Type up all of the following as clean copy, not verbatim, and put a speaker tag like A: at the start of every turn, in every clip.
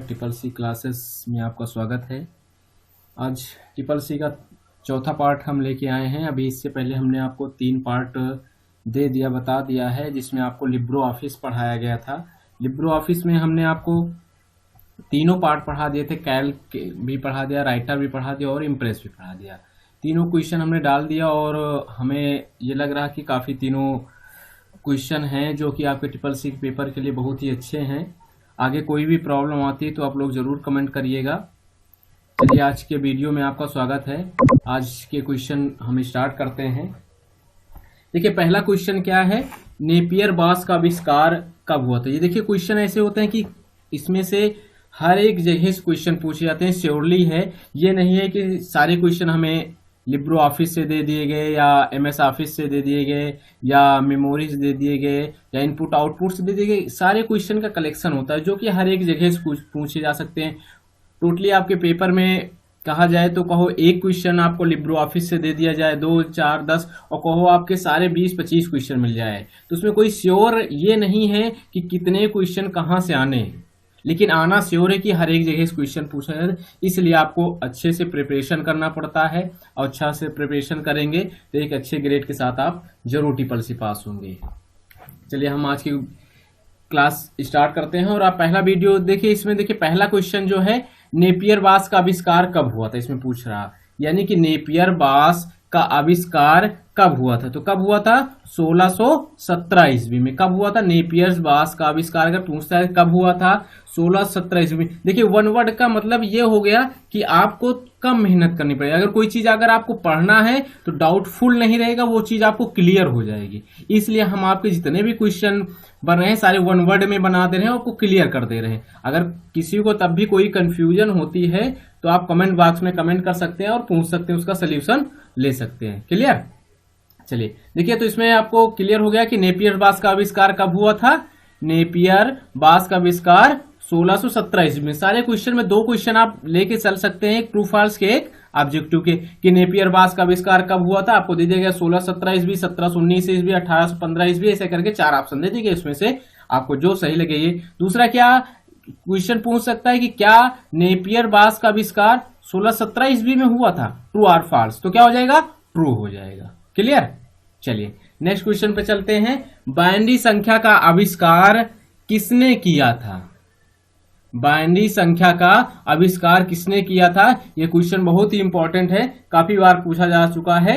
A: Triple C classes में आपका स्वागत है। आज ट्रिपल सी का चौथा पार्ट हम लेके आए हैं। अभी इससे पहले हमने आपको 3 पार्ट बता दिया है, जिसमें आपको लिब्रो ऑफिस पढ़ाया गया था। लिब्रो ऑफिस में हमने आपको तीनों पार्ट पढ़ा दिए थे। कैल्क भी पढ़ा दिया, राइटर भी पढ़ा दिया और इम्प्रेस भी पढ़ा दिया। तीनों क्वेश्चन हमने डाल दिया और हमें ये लग रहा कि काफ़ी तीनों क्वेश्चन हैं जो कि आपके ट्रिपल सी पेपर के लिए बहुत ही अच्छे हैं। आगे कोई भी प्रॉब्लम आती है तो आप लोग ज़रूर कमेंट करिएगा। चलिए, आज के वीडियो में आपका स्वागत है। आज के क्वेश्चन हम स्टार्ट करते हैं। देखिए, पहला क्वेश्चन क्या है, नेपियर बास का आविष्कार कब हुआ था। ये देखिए, क्वेश्चन ऐसे होते हैं कि इसमें से हर एक जगह से क्वेश्चन पूछे जाते हैं। श्योरली है, ये नहीं है कि सारे क्वेश्चन हमें लिब्रो ऑफिस से दे दिए गए या एमएस ऑफिस से दे दिए गए या मेमोरीज दे दिए गए या इनपुट आउटपुट से दे दिए गए। सारे क्वेश्चन का कलेक्शन होता है जो कि हर एक जगह से पूछे जा सकते हैं। टोटली आपके पेपर में कहा जाए तो कहो एक क्वेश्चन आपको लिब्रो ऑफिस से दे दिया जाए, 2, 4, 10 और कहो आपके सारे 20-25 क्वेश्चन मिल जाए, तो उसमें कोई श्योर ये नहीं है कि कितने क्वेश्चन कहाँ से आने हैं, लेकिन आना श्योर है कि हर एक जगह से क्वेश्चन पूछा जाए। इसलिए आपको अच्छे से प्रिपरेशन करना पड़ता है और अच्छा से प्रिपरेशन करेंगे तो एक अच्छे ग्रेड के साथ आप जरूर ट्रिपल सी पास होंगे। चलिए, हम आज की क्लास स्टार्ट करते हैं और आप पहला वीडियो देखिए। इसमें देखिए, पहला क्वेश्चन जो है, नेपियर बास का आविष्कार कब हुआ था, इसमें पूछ रहा, यानी कि नेपियर बास का आविष्कार कब हुआ था। तो कब हुआ था, 1617 ईस्वी में। कब हुआ था नेपियर बास का आविष्कार, अगर पूछता है कब हुआ था, 1617 ईस्वी में। देखिए, वन वर्ड का मतलब ये हो गया कि आपको कम मेहनत करनी पड़ेगी। अगर कोई चीज अगर आपको पढ़ना है तो डाउटफुल नहीं रहेगा, वो चीज आपको क्लियर हो जाएगी। इसलिए हम आपके जितने भी क्वेश्चन बन रहे हैं सारे वन वर्ड में बना दे रहे हैं, आपको क्लियर कर दे रहे हैं। अगर किसी को तब भी कोई कंफ्यूजन होती है तो आप कमेंट बॉक्स में कमेंट कर सकते हैं और पूछ सकते हैं, उसका सोल्यूशन ले सकते हैं। क्लियर। चलिए देखिए, तो इसमें आपको क्लियर हो गया कि नेपियर बास का आविष्कार कब हुआ था। नेपियर बास का आविष्कार 1617 ईस्वी में। सारे क्वेश्चन में 2 क्वेश्चन आप लेके चल सकते हैं, एक ट्रू फॉल्स के, एक ऑब्जेक्टिव के, कि नेपियर बास का आविष्कार कब हुआ था। आपको दे दिया गया 1617 ईस्वी, 1719 ईस्वी, 1815 ईस्वी, ऐसे करके 4 ऑप्शन दे दिए गए। उसमें से आपको जो सही लगे। ये दूसरा क्या क्वेश्चन पूछ सकता है कि क्या नेपियर बास का आविष्कार 1617 ईस्वी में हुआ था, ट्रू और फॉल्स। तो क्या हो जाएगा, ट्रू हो जाएगा। क्लियर। चलिए नेक्स्ट क्वेश्चन पे चलते हैं। बाइनरी संख्या का आविष्कार किसने किया था। बाइनरी संख्या का आविष्कार किसने किया था, यह क्वेश्चन बहुत ही इंपॉर्टेंट है, काफी बार पूछा जा चुका है,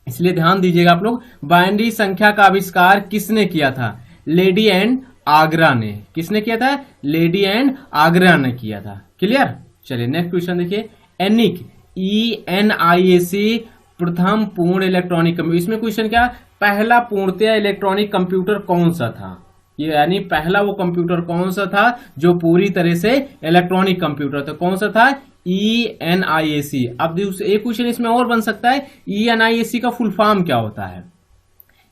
A: इसलिए ध्यान दीजिएगा आप लोग। बाइनरी संख्या का आविष्कार किसने किया था, लेडी एंड आगरा ने। किसने किया था, लेडी एंड आगरा ने किया था। क्लियर। चलिए नेक्स्ट क्वेश्चन देखिए। एनिक, ENIAC प्रथम पूर्ण इलेक्ट्रॉनिक कंप्यूटर। इसमें क्वेश्चन क्या, पहला पूर्णतया इलेक्ट्रॉनिक कंप्यूटर कौन सा था, ये यानी पहला वो कंप्यूटर कौन सा था जो पूरी तरह से इलेक्ट्रॉनिक कंप्यूटर था, कौन सा था, ENIAC। अब एक क्वेश्चन इसमें और बन सकता है, ENIAC का फुल फॉर्म क्या होता है।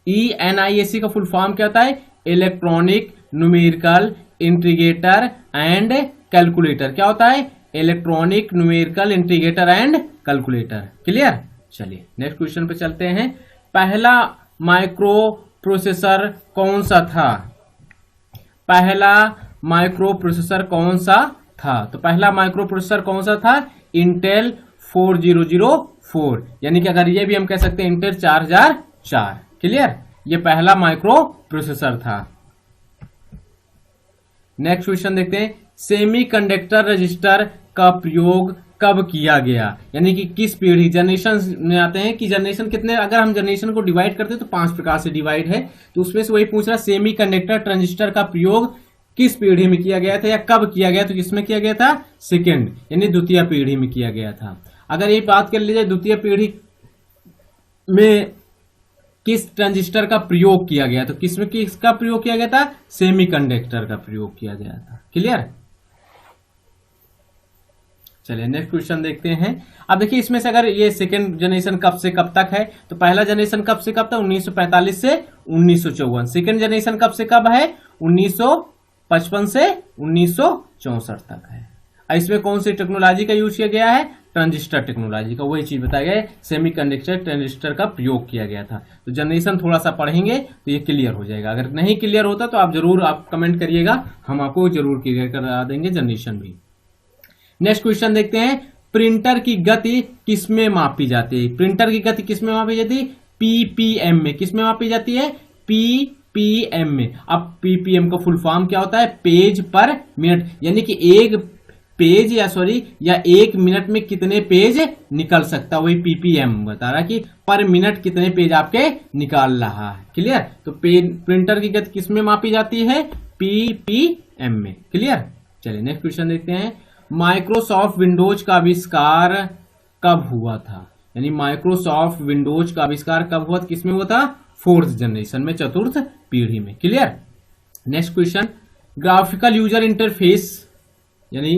A: ENIAC का फुल फॉर्म क्या होता है, electronic numerical integrator and calculator. क्या होता है, electronic numerical integrator and calculator. Clear. चलिए नेक्स्ट क्वेश्चन पे चलते हैं। पहला माइक्रो प्रोसेसर कौन सा था, पहला माइक्रो प्रोसेसर कौन सा था। तो पहला माइक्रो प्रोसेसर कौन सा था, इंटेल 4004, यानी कि अगर ये भी हम कह सकते हैं इंटेल 4004। क्लियर। ये पहला माइक्रो प्रोसेसर था। नेक्स्ट क्वेश्चन देखते हैं। सेमीकंडक्टर रजिस्टर का प्रयोग कब किया गया, यानी कि किस पीढ़ी, जनरेशन में आते हैं कि जनरेशन कितने, अगर हम जनरेशन को डिवाइड करते हैं तो 5 प्रकार से डिवाइड है, तो उसमें से वही पूछ रहा, सेमीकंडक्टर ट्रांजिस्टर का प्रयोग किस पीढ़ी में किया गया था या कब किया गया। तो किसमें किया गया था, सेकेंड यानी द्वितीय पीढ़ी में किया गया था। अगर ये बात कर लीजिए द्वितीय पीढ़ी में किस ट्रांजिस्टर का प्रयोग किया गया, तो किसमें किसका प्रयोग किया गया था, सेमीकंडक्टर का प्रयोग किया गया था। क्लियर। चलिए नेक्स्ट क्वेश्चन देखते हैं। अब देखिए, इसमें से अगर ये सेकेंड जनरेशन कब से कब तक है, तो पहला जनरेशन कब से कब था, 1945 से 1954। सेकेंड जनरेशन कब से कब है, 1955 से 1964 तक है। इसमें कौन सी टेक्नोलॉजी का यूज किया गया है, ट्रांजिस्टर टेक्नोलॉजी का, वही चीज बताया गया, सेमीकंडक्टर ट्रांजिस्टर का प्रयोग किया गया था। तो जनरेशन थोड़ा सा पढ़ेंगे तो ये क्लियर हो जाएगा। अगर नहीं क्लियर होता तो आप जरूर आप कमेंट करिएगा, हम आपको जरूर क्लियर करा देंगे जनरेशन भी। नेक्स्ट क्वेश्चन देखते हैं, प्रिंटर की गति किसमें मापी जाती है? प्रिंटर की गति किसमें मापी जाती है? पीपीएम में। किसमें मापी जाती है? पीपीएम में। अब पीपीएम का फुल फॉर्म क्या होता है? पेज पर मिनट, यानी कि एक पेज या एक मिनट में कितने पेज निकल सकता है, वही पीपीएम बता रहा कि पर मिनट कितने पेज आपके निकाल रहा है। क्लियर? तो प्रिंटर की गति किसमें मापी जाती है? पीपीएम में। क्लियर? चलिए नेक्स्ट क्वेश्चन देखते हैं, माइक्रोसॉफ्ट विंडोज का आविष्कार कब हुआ था? यानी माइक्रोसॉफ्ट विंडोज का आविष्कार कब हुआ? किसमें हुआ था? 4th जनरेशन में, चतुर्थ पीढ़ी में। Clear? Next question, graphical user interface यानी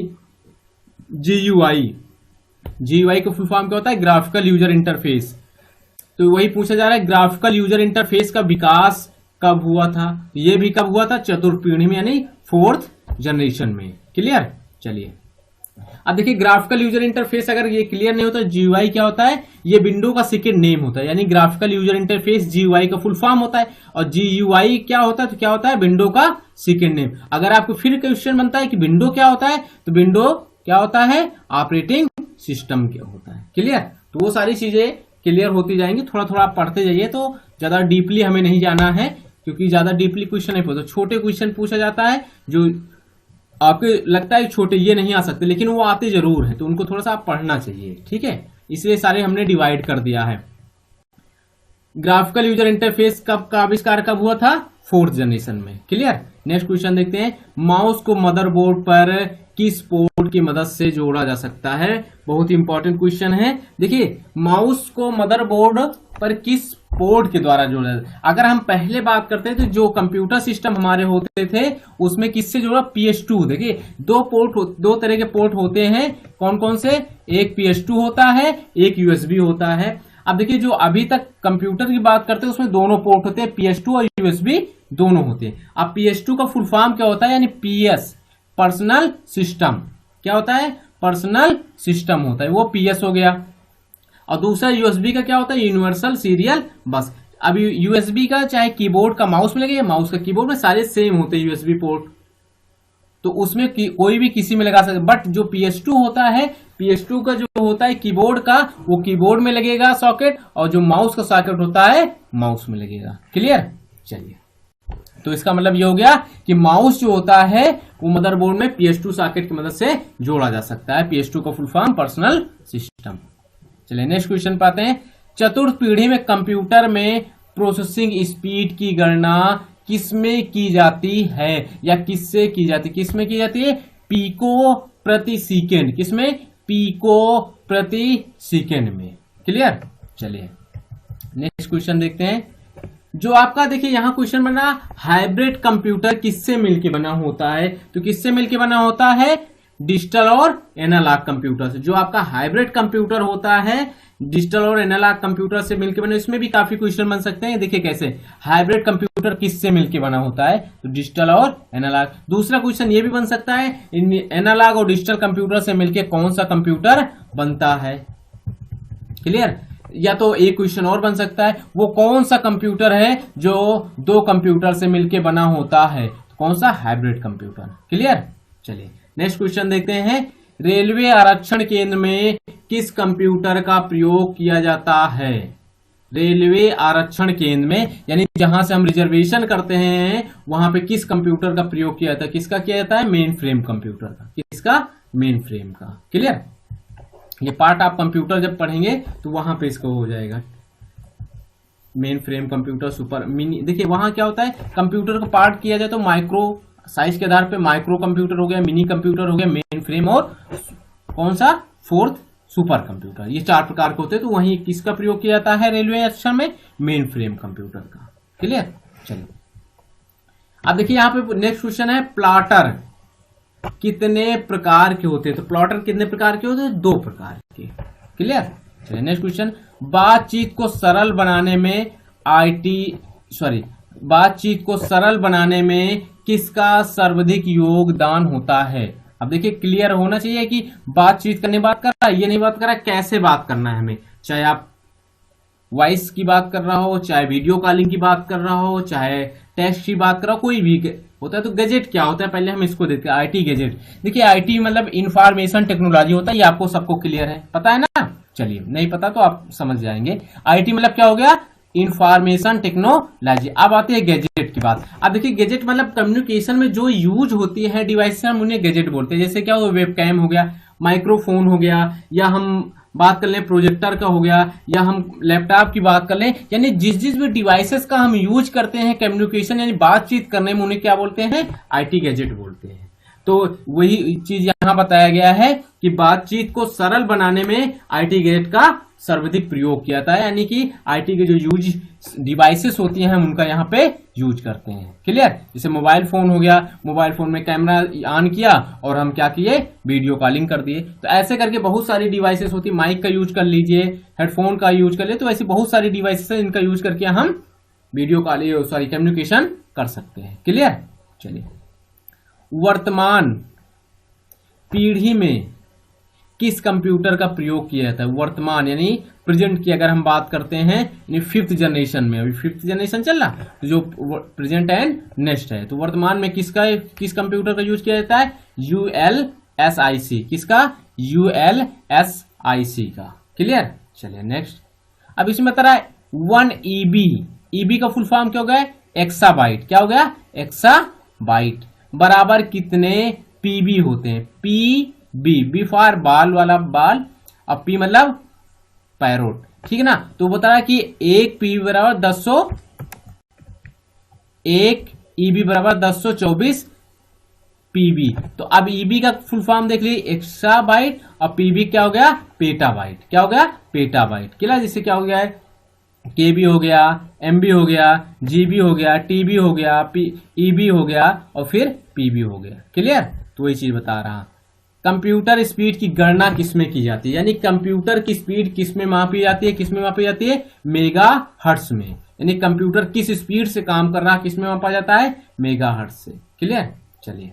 A: जीयूआई, जीयूआई का फुल फॉर्म क्या होता है? Graphical user interface. तो वही पूछा जा रहा है, ग्राफिकल यूजर इंटरफेस का विकास कब हुआ था? ये भी कब हुआ था? चतुर्थ पीढ़ी में, यानी 4th जनरेशन में। क्लियर? चलिए अब देखिए, ग्राफिकल यूजर इंटरफेस अगर ये क्लियर नहीं होता, जीयूआई क्या होता है? ये विंडो का सेकंड नेम होता है, यानी ग्राफिकल यूजर इंटरफेस जीयूआई का फुल फॉर्म होता है। और जीयूआई क्या होता है? तो क्या होता है? विंडो का सेकंड नेम। अगर आपको फिर क्वेश्चन बनता है कि विंडो क्या होता है, तो विंडो क्या होता है? ऑपरेटिंग सिस्टम क्या होता है। क्लियर? तो वो सारी चीजें क्लियर होती जाएंगी, थोड़ा थोड़ा आप पढ़ते जाइए, तो ज्यादा डीपली हमें नहीं जाना है, क्योंकि ज्यादा डीपली क्वेश्चन नहीं पूछता। छोटे क्वेश्चन पूछा जाता है जो आपको लगता है छोटे ये नहीं आ सकते, लेकिन वो आते जरूर हैं, तो उनको थोड़ा सा आप पढ़ना चाहिए। ठीक है? इसलिए सारे हमने डिवाइड कर दिया है। ग्राफिकल यूजर इंटरफेस कब का आविष्कार कब हुआ था? 4th जनरेशन में। क्लियर? नेक्स्ट क्वेश्चन देखते हैं, माउस को मदरबोर्ड पर किस पोर्ट की मदद से जोड़ा जा सकता है? बहुत ही इंपॉर्टेंट क्वेश्चन है। देखिए, माउस को मदरबोर्ड पर किस पोर्ट के द्वारा जोड़ा जाता है? अगर हम पहले बात करते थे, जो कंप्यूटर सिस्टम हमारे होते थे उसमें किससे जोड़ा? PS2। देखिए, दो तरह के पोर्ट होते हैं। कौन कौन से? एक PS2 होता है, एक USB होता है। अब देखिए, जो अभी तक कंप्यूटर की बात करते हैं उसमें दोनों पोर्ट होते हैं, PS2 और USB दोनों होते हैं। अब PS2 का फुल फॉर्म क्या होता है? यानी PS, पर्सनल सिस्टम। क्या होता है? पर्सनल सिस्टम होता है, वो PS हो गया। और दूसरा USB का क्या होता है? यूनिवर्सल सीरियल बस। अब USB का चाहे कीबोर्ड का माउस में लगे, माउस का कीबोर्ड में, सारे सेम होते हैं USB पोर्ट, तो उसमें कोई भी किसी में लगा सकते। बट जो PS2 होता है, PS2 का जो होता है कीबोर्ड का, वो कीबोर्ड में लगेगा सॉकेट, और जो माउस का सॉकेट होता है माउस में लगेगा। क्लियर? चलिए, तो इसका मतलब ये हो गया कि माउस जो होता है वो मदरबोर्ड में PS2 सॉकेट की मदद से जोड़ा जा सकता है। PS2 का फुल फॉर्म पर्सनल सिस्टम। चलिए नेक्स्ट क्वेश्चन पाते हैं, चतुर्थ पीढ़ी में कंप्यूटर में प्रोसेसिंग स्पीड की गणना किसमें की जाती है, या किससे की जाती है? किसमें की जाती है? पीको प्रति सेकेंड। किसमें? पीको प्रति सेकेंड में। क्लियर? चलिए नेक्स्ट क्वेश्चन देखते हैं, जो आपका देखिए यहां क्वेश्चन बना, हाइब्रिड कंप्यूटर किससे मिलके बना होता है? तो किससे मिलके बना होता है? डिजिटल और एनालॉग कंप्यूटर से। जो आपका हाइब्रिड कंप्यूटर होता है डिजिटल और एनालॉग कंप्यूटर से मिलकर बना, इसमें भी काफी क्वेश्चन बन सकते हैं। देखिए कैसे हाइब्रिड कंप्यूटर किससे मिलकर बना होता है? तो डिजिटल और एनालॉग। दूसरा क्वेश्चन ये भी बन सकता है, एनालॉग और डिजिटल कंप्यूटर से मिलकर कौन सा कंप्यूटर बनता है? क्लियर? या तो एक क्वेश्चन और बन सकता है, वो कौन सा कंप्यूटर है जो दो कंप्यूटर से मिलकर बना होता है? कौन सा? Hybrid computer. क्लियर? चलिए नेक्स्ट क्वेश्चन देखते हैं, रेलवे आरक्षण केंद्र में किस कंप्यूटर का प्रयोग किया जाता है? रेलवे आरक्षण केंद्र में, यानी जहां से हम रिजर्वेशन करते हैं वहां पे किस कंप्यूटर का प्रयोग किया जाता है? किसका किया जाता है? मेन फ्रेम कंप्यूटर का। किसका? मेन फ्रेम का। क्लियर? ये पार्ट आप कंप्यूटर जब पढ़ेंगे तो वहां पे इसको हो जाएगा, main frame computer, super mini. देखिए वहां क्या होता है, कंप्यूटर का पार्ट किया जाए तो माइक्रो साइज के आधार पे माइक्रो कंप्यूटर हो गया, मिनी कंप्यूटर हो गया, मेन फ्रेम और कौन सा? Fourth super computer. ये चार प्रकार के होते हैं। तो वहीं किसका प्रयोग किया जाता है रेलवे आरक्षण में? मेन फ्रेम कंप्यूटर का। क्लियर? चलिए अब देखिए यहाँ पे नेक्स्ट क्वेश्चन है, प्लॉटर कितने प्रकार के होते हैं? तो प्लॉटर कितने प्रकार के होते हैं? 2 प्रकार के। क्लियर? चलिए नेक्स्ट क्वेश्चन, बातचीत को सरल बनाने में बातचीत को सरल बनाने में किसका सर्वाधिक योगदान होता है? अब देखिए क्लियर होना चाहिए कि बातचीत करने बात कर रहा है, ये नहीं बात कर रहा है, कैसे बात करना है हमें, चाहे आप वॉइस की बात कर रहा हो, चाहे वीडियो कॉलिंग की बात कर रहा हो, चाहे टेक्स्ट की बात कर रहा हो, कोई भी होता है। तो गैजेट क्या होता है, पहले हम इसको देखते हैं। आईटी गैजेट, देखिए आईटी मतलब इंफॉर्मेशन टेक्नोलॉजी होता है, ये आपको सबको क्लियर है, पता है ना। चलिए, नहीं पता तो आप समझ जाएंगे। आईटी मतलब क्या हो गया, इंफॉर्मेशन टेक्नोलॉजी। अब आती है गैजेट की बात। अब देखिए गैजेट मतलब कम्युनिकेशन में जो यूज होती है डिवाइस, हम उन्हें गैजेट बोलते हैं। जैसे क्या हो, वेबकैम हो गया, माइक्रोफोन हो गया, या हम बात कर लें प्रोजेक्टर का हो गया, या हम लैपटॉप की बात कर लें, यानी जिस जिस भी डिवाइसेस का हम यूज करते हैं कम्युनिकेशन यानी बातचीत करने में, उन्हें क्या बोलते हैं, आईटी गैजेट बोलते हैं। तो वही चीज यहां बताया गया है कि बातचीत को सरल बनाने में आईटी गैजेट का सर्वाधिक प्रयोग किया जाता है, यानी कि आईटी के जो यूज डिवाइसेस होती हैं हम उनका यहाँ पे यूज करते हैं। क्लियर। जैसे मोबाइल फोन हो गया, मोबाइल फोन में कैमरा ऑन किया और हम क्या किए, वीडियो कॉलिंग कर दिए। तो ऐसे करके बहुत सारी डिवाइसेस होती है, माइक का यूज कर लीजिए, हेडफोन का यूज कर लीजिए, तो ऐसी बहुत सारी डिवाइसेस हैं इनका यूज करके हम वीडियो कॉलिंग सॉरी कम्युनिकेशन कर सकते हैं। क्लियर। चलिए, वर्तमान पीढ़ी में किस कंप्यूटर का प्रयोग किया जाता है, वर्तमान यानी प्रेजेंट की अगर हम बात करते हैं, यानी फिफ्थ जनरेशन में, अभी फिफ्थ जनरेशन चल रहा, तो जो प्रेजेंट एंड नेक्स्ट है, तो वर्तमान में किस कंप्यूटर का यूज किया जाता है, ULSIC। किसका, ULSIC का। क्लियर। चलिए नेक्स्ट। अब इसमें बता रहा है 1 EB का फुल फॉर्म क्या हो गया, एक्साबाइट। क्या हो गया, एक्साबाइट बराबर कितने PB होते हैं, बी फॉर बाल वाला बाल, अब पी मतलब पैरोट, ठीक है ना। तो बता रहा है कि 1 PB बराबर 10 1 EB बराबर 1024 PB। तो अब EB का फुल फॉर्म देख लीजिए, एक्साबाइट, और PB क्या हो गया, पेटाबाइट। क्या हो गया, पेटाबाइट। क्लियर। जिससे क्या हो गया है, KB हो गया, MB हो गया, GB हो गया, TB हो गया, EB हो गया, और फिर PB हो गया। क्लियर। तो वही चीज बता रहा। कंप्यूटर स्पीड की गणना किसमें की जाती है, यानी कंप्यूटर की स्पीड किसमें मापी जाती है, किसमें मापी जाती है, मेगा हर्ट्ज में। यानी कंप्यूटर किस स्पीड से काम कर रहा है किसमें मापा जाता है, मेगा हर्ट्ज से। क्लियर। चलिए,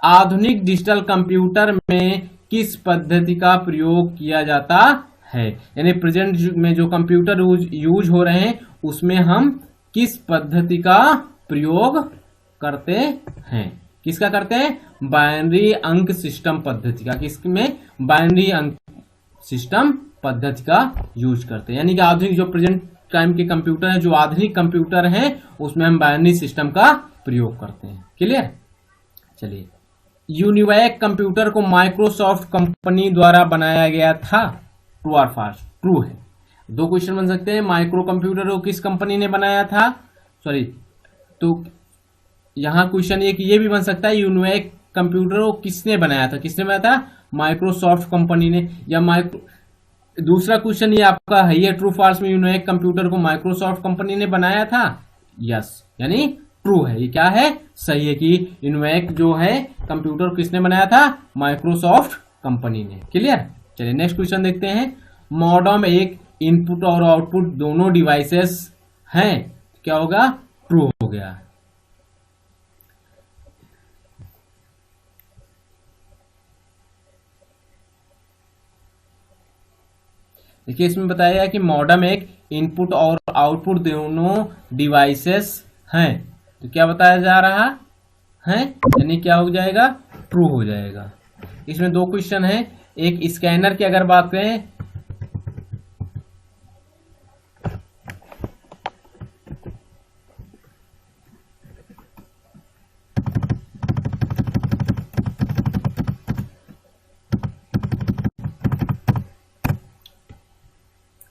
A: आधुनिक डिजिटल कंप्यूटर में किस पद्धति का प्रयोग किया जाता है, यानी प्रेजेंट में जो कंप्यूटर यूज हो रहे हैं उसमें हम किस पद्धति का प्रयोग करते हैं, किसका करते हैं, बाइनरी अंक सिस्टम पद्धति का। किसमें, बाइनरी अंक सिस्टम पद्धति का यूज करते हैं। यानी कि आधुनिक जो प्रेजेंट टाइम के कंप्यूटर हैं, जो आधुनिक कंप्यूटर हैं, उसमें हम बाइनरी सिस्टम का प्रयोग करते हैं। क्लियर। चलिए, यूनिवैक कंप्यूटर को माइक्रोसॉफ्ट कंपनी द्वारा बनाया गया था, ट्रू और फॉल्स। ट्रू है। दो क्वेश्चन बन सकते हैं, माइक्रो कंप्यूटर को किस कंपनी ने बनाया था, सॉरी, तो यहां क्वेश्चन ये कि ये भी बन सकता है, यूनिवैक कंप्यूटर को किसने बनाया था, किसने बनाया था, माइक्रोसॉफ्ट कंपनी ने, या दूसरा क्वेश्चन ये आपका है, ये ट्रू फॉल्स में यूनिवैक कंप्यूटर को माइक्रोसॉफ्ट कंपनी ने बनाया था, यस, यानी ट्रू है। ये क्या है, सही है कि यूनिवैक जो है कंप्यूटर किसने बनाया था, माइक्रोसॉफ्ट कंपनी ने। क्लियर। चलिए नेक्स्ट क्वेश्चन देखते हैं। मॉडेम एक इनपुट और आउटपुट दोनों डिवाइसेस हैं, क्या होगा, ट्रू हो गया। देखिए इसमें बताया गया कि मॉडेम एक इनपुट और आउटपुट दोनों डिवाइसेस हैं, तो क्या बताया जा रहा है, यानी क्या हो जाएगा, ट्रू हो जाएगा। इसमें दो क्वेश्चन है, एक स्कैनर की अगर बात करें,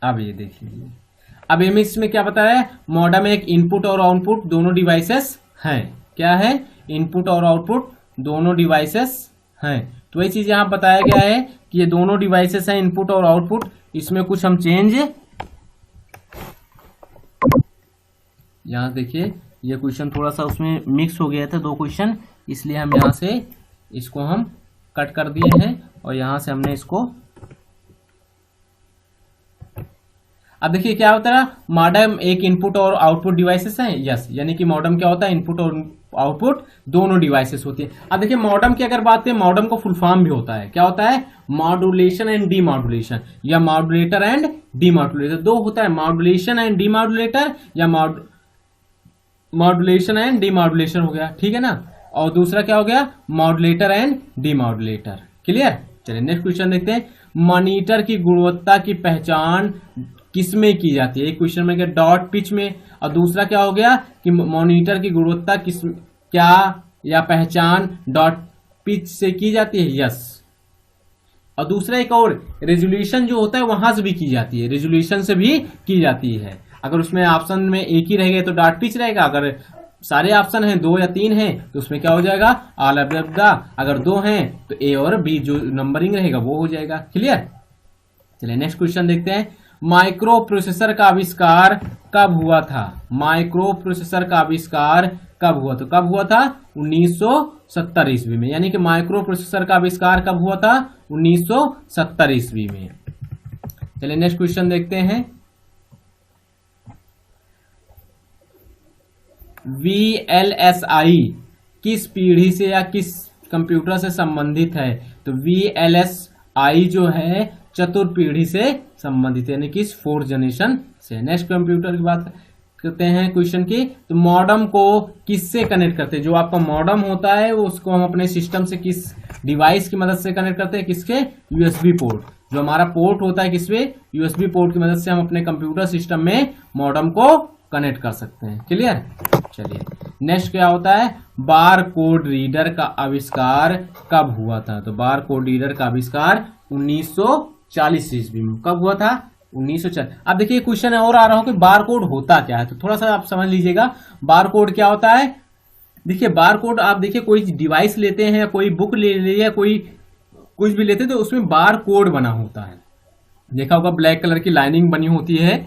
A: अब ये देख लीजिए, अब इसमें क्या बताया है, मॉडेम में एक इनपुट और आउटपुट दोनों डिवाइसेस हैं, क्या है, इनपुट और आउटपुट दोनों डिवाइसेस हैं। तो वही चीज यहां बताया गया है कि ये दोनों डिवाइसेस हैं, इनपुट और आउटपुट। इसमें कुछ हम चेंज, यहां देखिए ये क्वेश्चन थोड़ा सा उसमें मिक्स हो गया था, दो क्वेश्चन, इसलिए हम यहां से इसको हम कट कर दिए हैं और यहां से हमने इसको, अब देखिए क्या होता है, मॉडेम एक इनपुट और आउटपुट डिवाइसेस हैं, यस, यानी कि मॉडेम क्या होता है, इनपुट और आउटपुट दोनों डिवाइसेस होती है। अब देखिए मॉडम की अगर बात करें, मॉडम को फुल फॉर्म भी होता है, क्या होता है, मॉड्यूलेशन एंड डीमॉड्यूलेशन, या मॉड्यूलेटर एंड डीमॉड्यूलेटर, दो होता है, मॉड्यूलेशन एंड डीमॉड्यूलेटर या मॉड्यूलेशन एंड डीमॉड्यूलेशन हो गया, ठीक है ना, और दूसरा क्या हो गया, मॉड्यूलेटर एंड डीमॉड्यूलेटर। क्लियर। चलिए नेक्स्ट क्वेश्चन देखते हैं। मॉनिटर की गुणवत्ता की पहचान किसमें की जाती है? एक क्वेश्चन में क्या डॉट पिच में, और दूसरा क्या हो गया कि मॉनिटर की गुणवत्ता किस क्या या पहचान डॉट पिच से की जाती है, यस। और दूसरा एक और रेजोल्यूशन जो होता है वहां से भी की जाती है, रेजोल्यूशन से भी की जाती है। अगर उसमें ऑप्शन में एक ही रहेगा तो डॉट पिच रहेगा, अगर सारे ऑप्शन हैं 2 या 3 हैं तो उसमें क्या हो जाएगा, ऑल ऑफ द। अगर 2 हैं तो ए और बी जो नंबरिंग रहेगा वो हो जाएगा। क्लियर। चलिए नेक्स्ट क्वेश्चन देखते हैं। माइक्रो प्रोसेसर का आविष्कार कब हुआ था? माइक्रो प्रोसेसर का आविष्कार कब हुआ? तो कब हुआ था? 1970 ईस्वी में। यानी कि माइक्रो प्रोसेसर का आविष्कार कब हुआ था? 1970 ईस्वी में। चलिए नेक्स्ट क्वेश्चन देखते हैं। VLSI किस पीढ़ी से या किस कंप्यूटर से संबंधित है? तो VLSI जो है चतुर्थ पीढ़ी से संबंधित है, यानी कि 4th जनरेशन से। नेक्स्ट कंप्यूटर की बात करते हैं क्वेश्चन की। तो मॉडम को किससे कनेक्ट करते हैं? जो आपका मॉडम होता है वो उसको हम अपने सिस्टम से किस डिवाइस की मदद से कनेक्ट करते हैं? किसके? USB port. जो हमारा पोर्ट होता है किसपे? USB पोर्ट की मदद से हम अपने कंप्यूटर सिस्टम में मॉडम को कनेक्ट कर सकते हैं। क्लियर। चलिए नेक्स्ट क्या होता है? बार कोड रीडर का आविष्कार कब हुआ था? तो बार कोड रीडर का आविष्कार 1940 ईस्वी में। कब हुआ था? 1940। अब देखिए क्वेश्चन और आ रहा हो कि बार कोड होता क्या है, तो थोड़ा सा आप समझ लीजिएगा। बार कोड क्या होता है? देखिए बार कोड, आप देखिए कोई डिवाइस लेते हैं या कोई बुक ले लिया, कोई कुछ भी लेते हैं तो उसमें बार कोड बना होता है। देखा होगा ब्लैक कलर की लाइनिंग बनी होती है,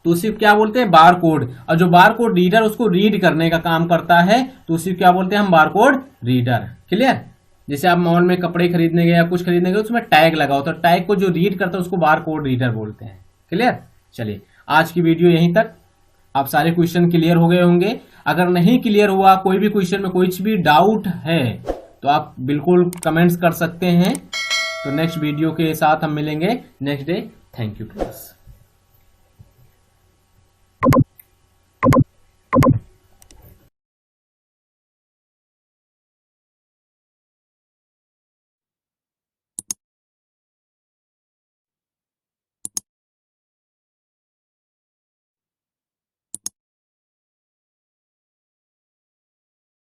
A: तो उसी क्या बोलते हैं? Bar code. और जो बार कोड रीडर उसको रीड करने का काम करता है तो उसी क्या बोलते हैं हम? Bar code reader. क्लियर। जैसे आप मॉल में कपड़े खरीदने गए या कुछ खरीदने गए उसमें टैग लगा होता है, टैग को जो रीड करता है उसको बार कोड रीडर बोलते हैं। क्लियर। चलिए आज की वीडियो यहीं तक। आप सारे क्वेश्चन क्लियर हो गए होंगे। अगर नहीं क्लियर हुआ, कोई भी क्वेश्चन में कुछ भी डाउट है तो आप बिल्कुल कमेंट्स कर सकते हैं। तो नेक्स्ट वीडियो के साथ हम मिलेंगे next day. Thank you friends.